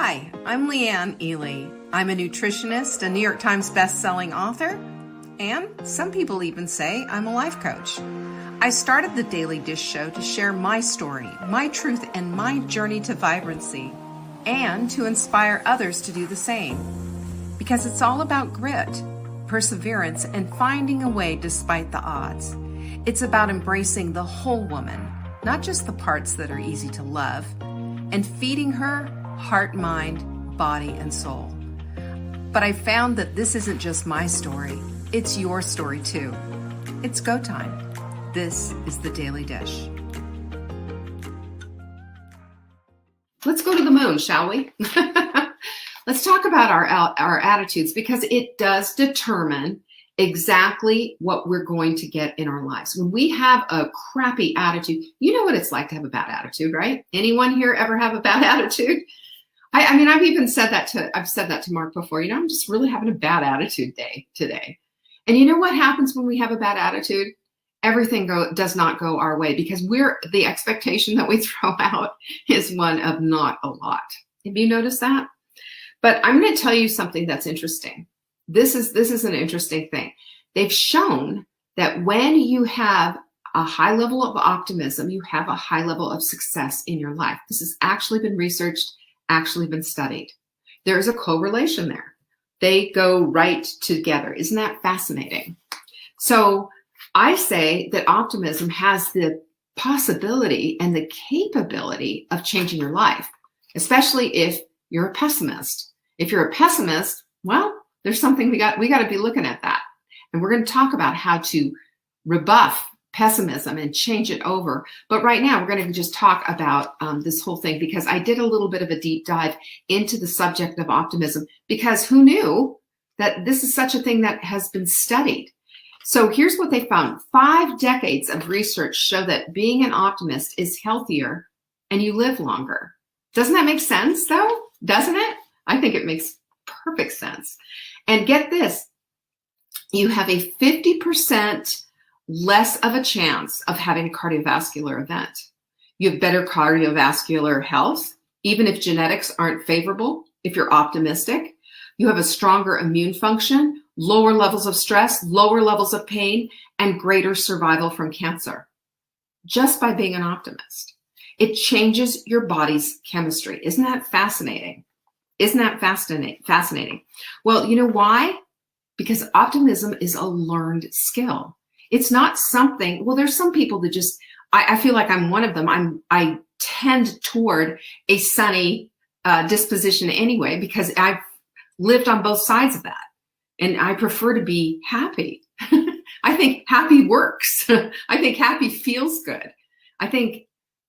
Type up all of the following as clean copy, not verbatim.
Hi, I'm Leanne Ely. I'm a nutritionist, a New York Times best-selling author, and some people even say I'm a life coach. I started the Daily Dish Show to share my story, my truth, and my journey to vibrancy, and to inspire others to do the same. Because it's all about grit, perseverance, and finding a way despite the odds. It's about embracing the whole woman, not just the parts that are easy to love, and feeding her heart, mind, body, and soul. But I found that this isn't just my story, it's your story too. It's go time. This is the Daily Dish. Let's go to the moon, shall we? Let's talk about our attitudes, because it does determine exactly what we're going to get in our lives. When we have a crappy attitude, you know what it's like to have a bad attitude, right? Anyone here ever have a bad attitude? I mean, I've said that to Mark before. I'm just really having a bad attitude day today. And you know what happens when we have a bad attitude? Everything does not go our way, because the expectation that we throw out is one of not a lot. Have you noticed that? But I'm going to tell you something that's interesting. This is an interesting thing. They've shown that when you have a high level of optimism, you have a high level of success in your life. This has actually been researched, actually been studied. There is a correlation there. They go right together. Isn't that fascinating? So I say that optimism has the possibility and the capability of changing your life, especially if you're a pessimist. If you're a pessimist, well, there's something we got to be looking at that. And we're going to talk about how to rebuff pessimism and change it over. But right now, we're going to just talk about this whole thing, because I did a little bit of a deep dive into the subject of optimism, because who knew that this is such a thing that has been studied? So here's what they found. 5 decades of research show that being an optimist is healthier and you live longer. Doesn't that make sense, though? Doesn't it? I think it makes perfect sense. And get this, you have a 50% less of a chance of having a cardiovascular event. You have better cardiovascular health, even if genetics aren't favorable, if you're optimistic. You have a stronger immune function, lower levels of stress, lower levels of pain, and greater survival from cancer, just by being an optimist. It changes your body's chemistry. Isn't that fascinating? Isn't that fascinating? Well, you know why? Because optimism is a learned skill. It's not something, well, there's some people that just, I feel like I'm one of them. I tend toward a sunny disposition anyway, because I've lived on both sides of that. And I prefer to be happy. I think happy works. I think happy feels good. I think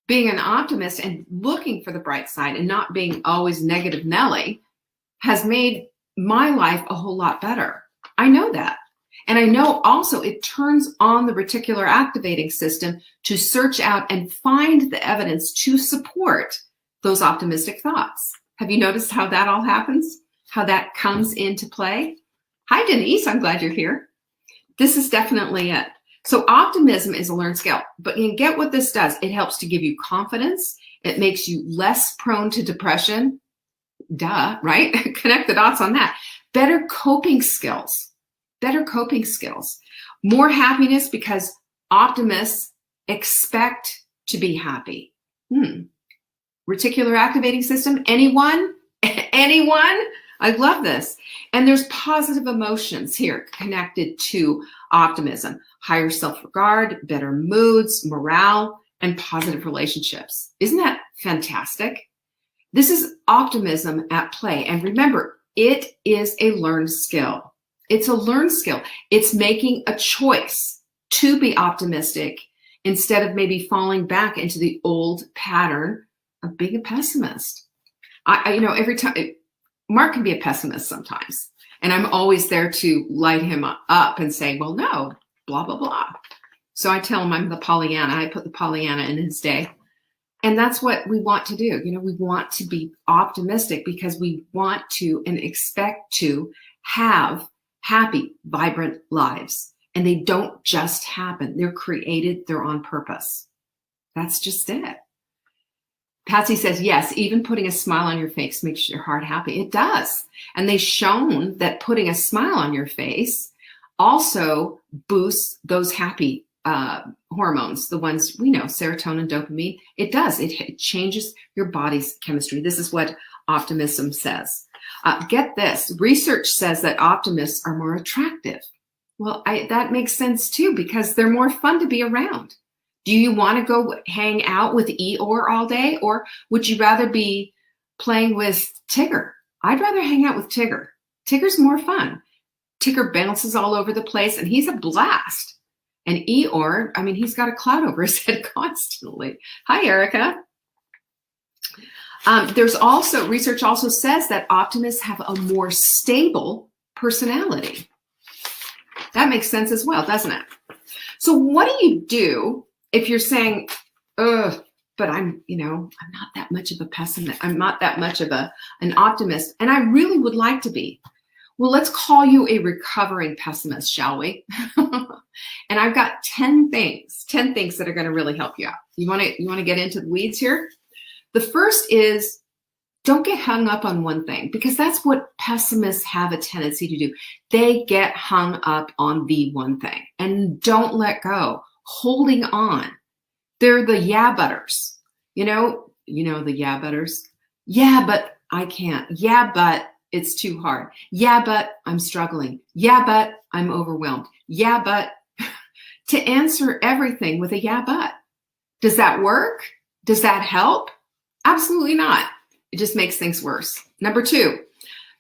being an optimist and looking for the bright side and not being always negative Nelly has made my life a whole lot better. I know that. And I know also it turns on the reticular activating system to search out and find the evidence to support those optimistic thoughts. Have you noticed how that all happens? How that comes into play? Hi, Denise. I'm glad you're here. This is definitely it. So optimism is a learned skill, but you get what this does. It helps to give you confidence. It makes you less prone to depression. Duh, right? Connect the dots on that. Better coping skills. More happiness, because optimists expect to be happy. Reticular activating system. Anyone? Anyone? I love this. And there's positive emotions here connected to optimism. Higher self-regard, better moods, morale, and positive relationships. Isn't that fantastic? This is optimism at play. And remember, it is a learned skill. It's a learned skill. It's making a choice to be optimistic instead of maybe falling back into the old pattern of being a pessimist. Every time, Mark can be a pessimist sometimes, and I'm always there to light him up and say, well, no, blah, blah, blah. So I tell him I'm the Pollyanna. I put the Pollyanna in his day. And that's what we want to do. We want to be optimistic because we want to and expect to have happy, vibrant lives. And they don't just happen. They're created. They're on purpose. That's just it. Patsy says, yes, even putting a smile on your face makes your heart happy. It does. And they've shown that putting a smile on your face also boosts those happy hormones, the ones we know, serotonin, dopamine. It does. It changes your body's chemistry. This is what optimism says. Get this. Research says that optimists are more attractive. Well, that makes sense too, because they're more fun to be around. Do you want to go hang out with Eeyore all day, or would you rather be playing with Tigger? I'd rather hang out with Tigger. Tigger's more fun. Tigger bounces all over the place, and he's a blast. And Eeyore, I mean, he's got a cloud over his head constantly. Hi, Erica. There's also, research also says that optimists have a more stable personality. That makes sense as well, doesn't it? So what do you do if you're saying, ugh, but I'm not that much of a pessimist. I'm not that much of an optimist, and I really would like to be. Well, let's call you a recovering pessimist, shall we? And I've got 10 things that are going to really help you out. You want to get into the weeds here? The first is, don't get hung up on one thing, because that's what pessimists have a tendency to do. They get hung up on the one thing and don't let go, holding on. They're the yeah butters. You know the yeah butters. Yeah, but I can't. Yeah, but it's too hard. Yeah, but I'm struggling. Yeah, but I'm overwhelmed. Yeah, but to answer everything with a yeah, but. Does that work? Does that help? Absolutely not. It just makes things worse. Number 2,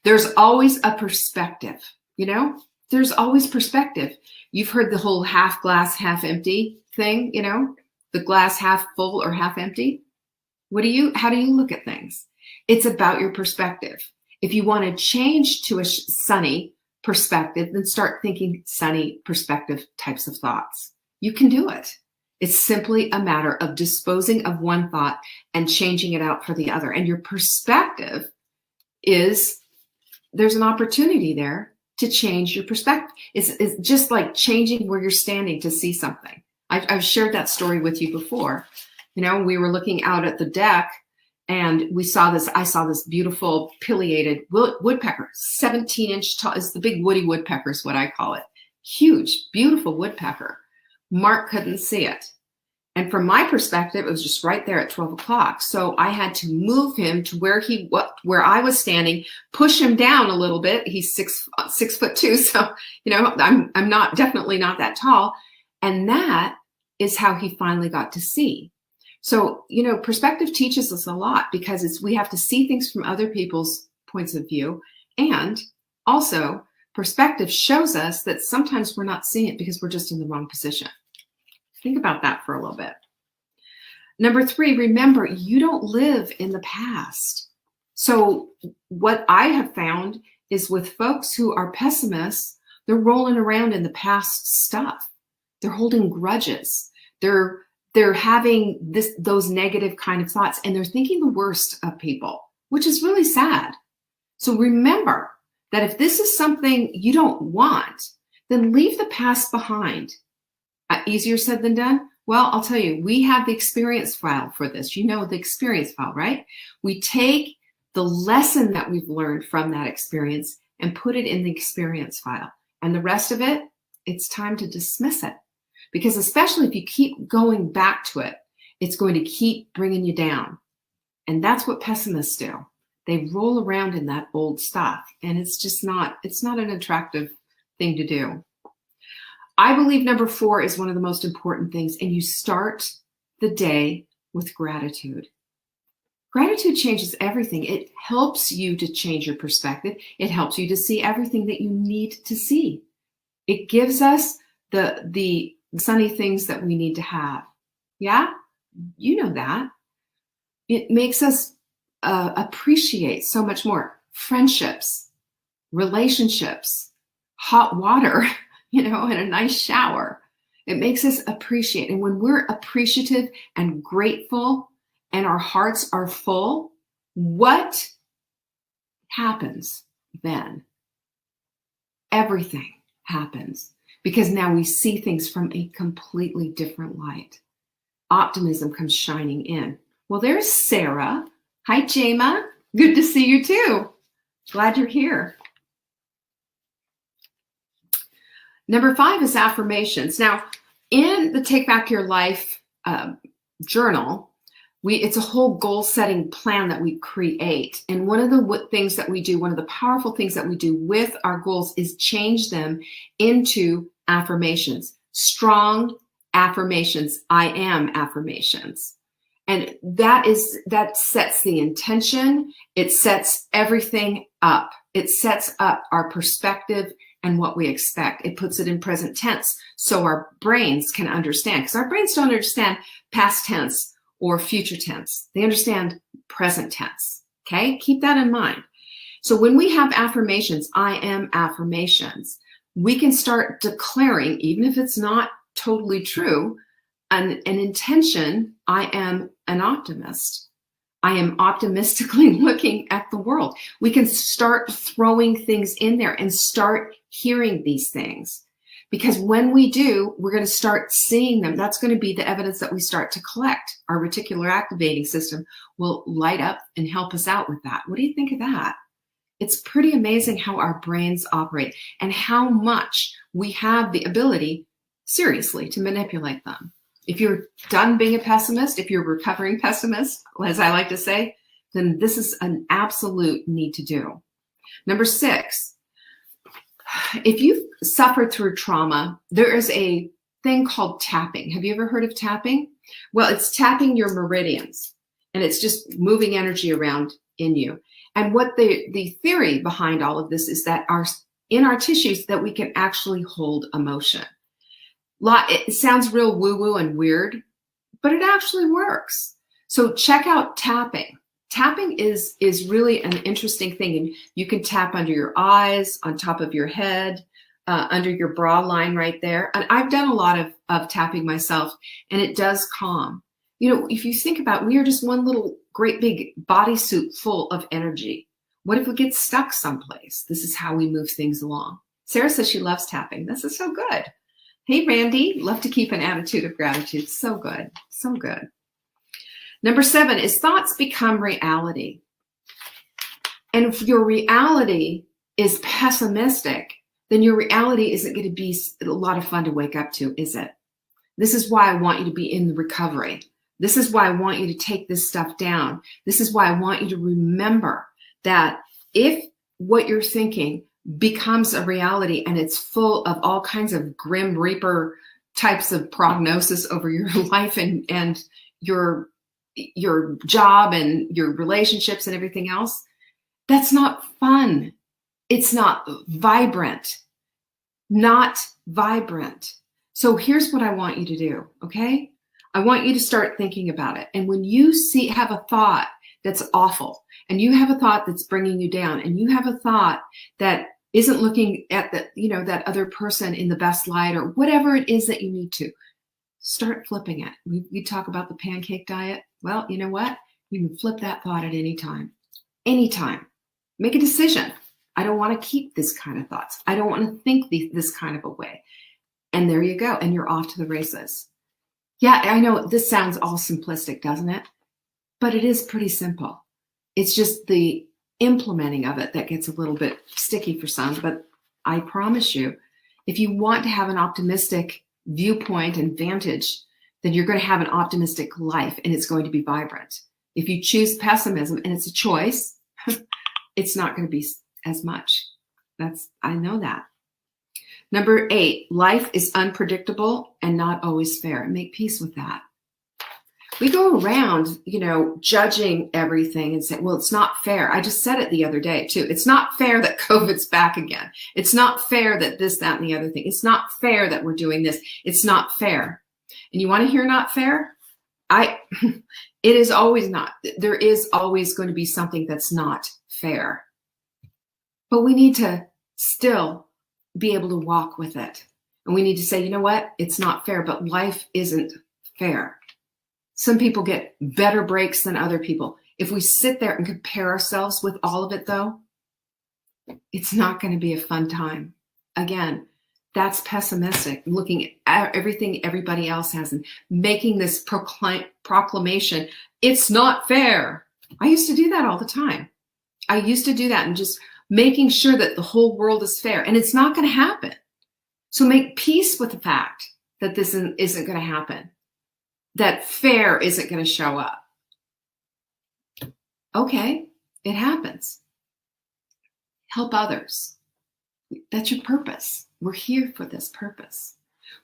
there's always a perspective. There's always perspective. You've heard the whole half glass, half empty thing, the glass half full or half empty. How do you look at things? It's about your perspective. If you want to change to a sunny perspective, then start thinking sunny perspective types of thoughts. You can do it. It's simply a matter of disposing of one thought and changing it out for the other. And your perspective is, there's an opportunity there to change your perspective. It's just like changing where you're standing to see something. I've shared that story with you before. We were looking out at the deck, and I saw this beautiful pileated woodpecker, 17-inch tall. It's the big woody woodpecker is what I call it. Huge, beautiful woodpecker. Mark couldn't see it. And from my perspective, it was just right there at 12 o'clock. So I had to move him to where I was standing, push him down a little bit. He's 6'2", so I'm definitely not that tall. And that is how he finally got to see. So, perspective teaches us a lot, because we have to see things from other people's points of view. And also, perspective shows us that sometimes we're not seeing it because we're just in the wrong position. Think about that for a little bit. Number 3, remember, you don't live in the past. So what I have found is with folks who are pessimists, they're rolling around in the past stuff. They're holding grudges. They're having those negative kind of thoughts, and they're thinking the worst of people, which is really sad. So remember that if this is something you don't want, then leave the past behind. Easier said than done? Well, I'll tell you, we have the experience file for this. The experience file, right? We take the lesson that we've learned from that experience and put it in the experience file. And the rest of it, it's time to dismiss it. Because especially if you keep going back to it, it's going to keep bringing you down. And that's what pessimists do. They roll around in that old stuff, and it's not an attractive thing to do. I believe number 4 is one of the most important things, and you start the day with gratitude. Gratitude changes everything. It helps you to change your perspective. It helps you to see everything that you need to see. It gives us the sunny things that we need to have. Yeah, you know that. It makes us appreciate so much more. Friendships, relationships, hot water, and a nice shower. It makes us appreciate. And when we're appreciative and grateful and our hearts are full, what happens then? Everything happens, because now we see things from a completely different light. Optimism comes shining in. Well, there's Sarah. Hi, Jama. Good to see you too. Glad you're here. Number 5 is affirmations. Now, in the Take Back Your Life journal, it's a whole goal-setting plan that we create. And one of the things that we do, one of the powerful things that we do with our goals is change them into affirmations. Strong affirmations, I am affirmations. And that sets the intention. It sets everything up. It sets up our perspective and what we expect. It puts it in present tense so our brains can understand, because our brains don't understand past tense or future tense. They understand present tense. Okay, keep that in mind. So when we have affirmations, I am affirmations, we can start declaring, even if it's not totally true, an intention. I am an optimist. I am optimistically looking at the world. We can start throwing things in there and start hearing these things. Because when we do, we're going to start seeing them. That's going to be the evidence that we start to collect. Our reticular activating system will light up and help us out with that. What do you think of that? It's pretty amazing how our brains operate and how much we have the ability, seriously, to manipulate them. If you're done being a pessimist, if you're a recovering pessimist, as I like to say, then this is an absolute need to do. Number 6, if you've suffered through trauma, there is a thing called tapping. Have you ever heard of tapping? Well, it's tapping your meridians, and it's just moving energy around in you. And what the theory behind all of this is that in our tissues that we can actually hold emotion. It sounds real woo-woo and weird, but it actually works. So check out tapping. Tapping is really an interesting thing. And you can tap under your eyes, on top of your head, under your bra line right there. And I've done a lot of tapping myself, and it does calm. You know, if you think about it, we are just one little great big bodysuit full of energy. What if we get stuck someplace? This is how we move things along. Sarah says she loves tapping. This is so good. Hey, Randy, love to keep an attitude of gratitude. So good, so good. Number 7 is thoughts become reality. And if your reality is pessimistic, then your reality isn't going to be a lot of fun to wake up to, is it? This is why I want you to be in the recovery. This is why I want you to take this stuff down. This is why I want you to remember that if what you're thinking becomes a reality and it's full of all kinds of grim reaper types of prognosis over your life and your job and your relationships and everything else, that's not fun. It's not vibrant. Not vibrant. So here's what I want you to do, okay? I want you to start thinking about it. And when you have a thought that's awful, and you have a thought that's bringing you down, and you have a thought that isn't looking at that other person in the best light, or whatever it is that you need to, start flipping it. We talk about the pancake diet. Well, you know what? You can flip that thought at any time. Anytime. Make a decision. I don't want to keep this kind of thoughts. I don't want to think this kind of a way. And there you go. And you're off to the races. Yeah, I know this sounds all simplistic, doesn't it? But it is pretty simple. It's just the implementing of it that gets a little bit sticky for some. But I promise you, if you want to have an optimistic viewpoint and vantage, then you're going to have an optimistic life, and it's going to be vibrant. If you choose pessimism, and it's a choice, it's not going to be as much. I know that. Number 8, life is unpredictable and not always fair. Make peace with that. We go around, judging everything and say, well, it's not fair. I just said it the other day too. It's not fair that COVID's back again. It's not fair that this, that, and the other thing. It's not fair that we're doing this. It's not fair. And you want to hear not fair? It is always not. There is always going to be something that's not fair. But we need to still be able to walk with it. And we need to say, you know what? It's not fair, but life isn't fair. Some people get better breaks than other people. If we sit there and compare ourselves with all of it, though, it's not going to be a fun time. Again, That's pessimistic, looking at everything everybody else has and making this proclamation, it's not fair. I used to do that all the time. I used to do that and just making sure that the whole world is fair, and it's not going to happen. So make peace with the fact that this isn't going to happen, that fair isn't going to show up. Okay, it happens. Help others. That's your purpose. We're here for this purpose.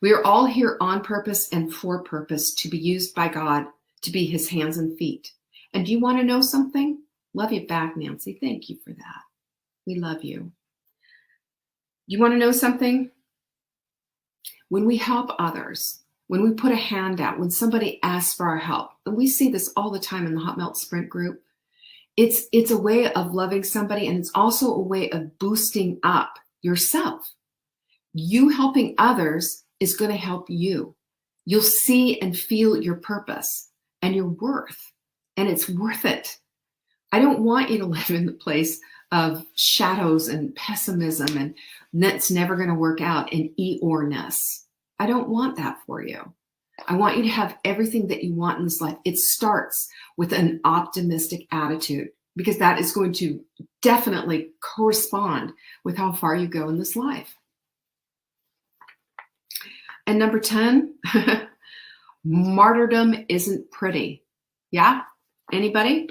We are all here on purpose and for purpose, to be used by God, to be his hands and feet. And do you want to know something? Love you back, Nancy. Thank you for that. We love you. You want to know something? When we help others, when we put a hand out, when somebody asks for our help, and we see this all the time in the Hot Melt Sprint group, it's a way of loving somebody, and it's also a way of boosting up yourself. You helping others is going to help you. You'll see and feel your purpose and your worth, and it's worth it. I don't want you to live in the place of shadows and pessimism and that's never going to work out, and Eeyoreness. I don't want that for you. I want you to have everything that you want in this life. It starts with an optimistic attitude, because that is going to definitely correspond with how far you go in this life. And number 10, martyrdom isn't pretty. Yeah? Anybody?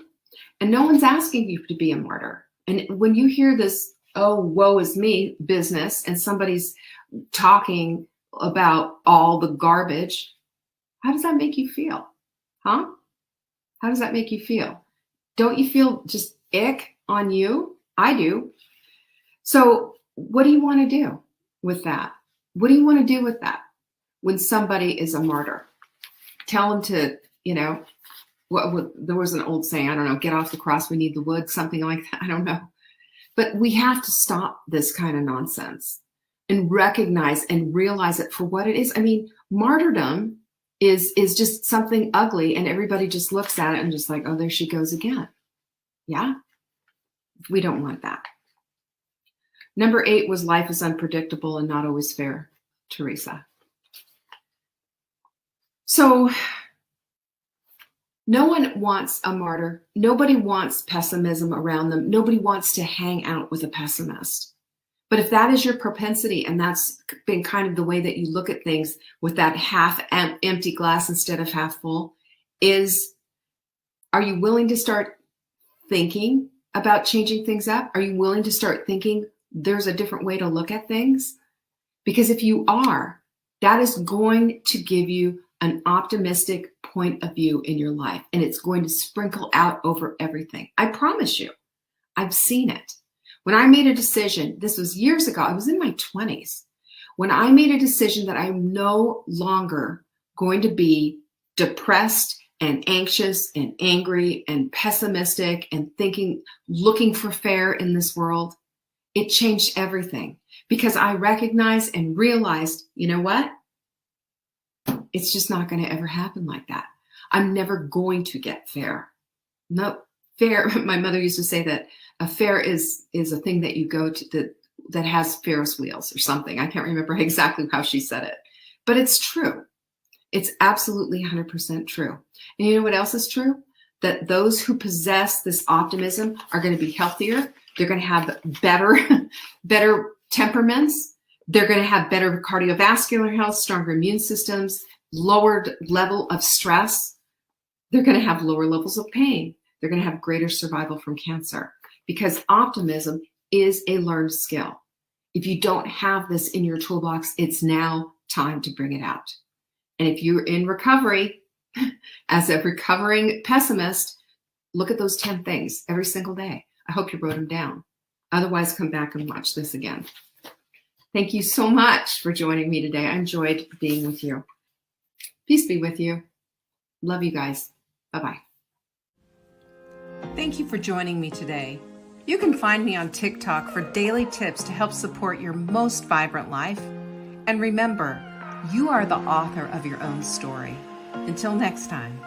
And no one's asking you to be a martyr. And when you hear this, oh, woe is me business, and somebody's talking about all the garbage, how does that make you feel? Huh? How does that make you feel? Don't you feel just ick on you? I do. So what do you want to do with that? What do you want to do with that when somebody is a martyr? Tell them to, there was an old saying, I don't know, get off the cross, we need the wood, something like that. I don't know. But we have to stop this kind of nonsense and recognize and realize it for what it is. I mean, martyrdom is just something ugly, and everybody just looks at it and just like, oh, there she goes again. Yeah? We don't want that. Number 8 was life is unpredictable and not always fair, Teresa. So no one wants a martyr. Nobody wants pessimism around them. Nobody wants to hang out with a pessimist. But if that is your propensity, and that's been kind of the way that you look at things with that half empty glass instead of half full, are you willing to start thinking about changing things up? Are you willing to start thinking there's a different way to look at things? Because if you are, that is going to give you an optimistic point of view in your life, and it's going to sprinkle out over everything. I promise you, I've seen it. When I made a decision, this was years ago, I was in my 20s, when I made a decision that I'm no longer going to be depressed and anxious and angry and pessimistic and looking for fair in this world, it changed everything, because I recognized and realized, you know what? It's just not going to ever happen like that. I'm never going to get fair. No, fair. My mother used to say that a fair is a thing that you go to that has Ferris wheels or something. I can't remember exactly how she said it, but it's true. It's absolutely 100% true. And you know what else is true? That those who possess this optimism are going to be healthier. They're going to have better temperaments. They're going to have better cardiovascular health, stronger immune systems, lowered level of stress. They're going to have lower levels of pain. They're going to have greater survival from cancer, because optimism is a learned skill. If you don't have this in your toolbox, it's now time to bring it out. And if you're in recovery, as a recovering pessimist, look at those 10 things every single day. I hope you wrote them down. Otherwise, come back and watch this again. Thank you so much for joining me today. I enjoyed being with you. Peace be with you. Love you guys. Bye-bye. Thank you for joining me today. You can find me on TikTok for daily tips to help support your most vibrant life. And remember, you are the author of your own story. Until next time.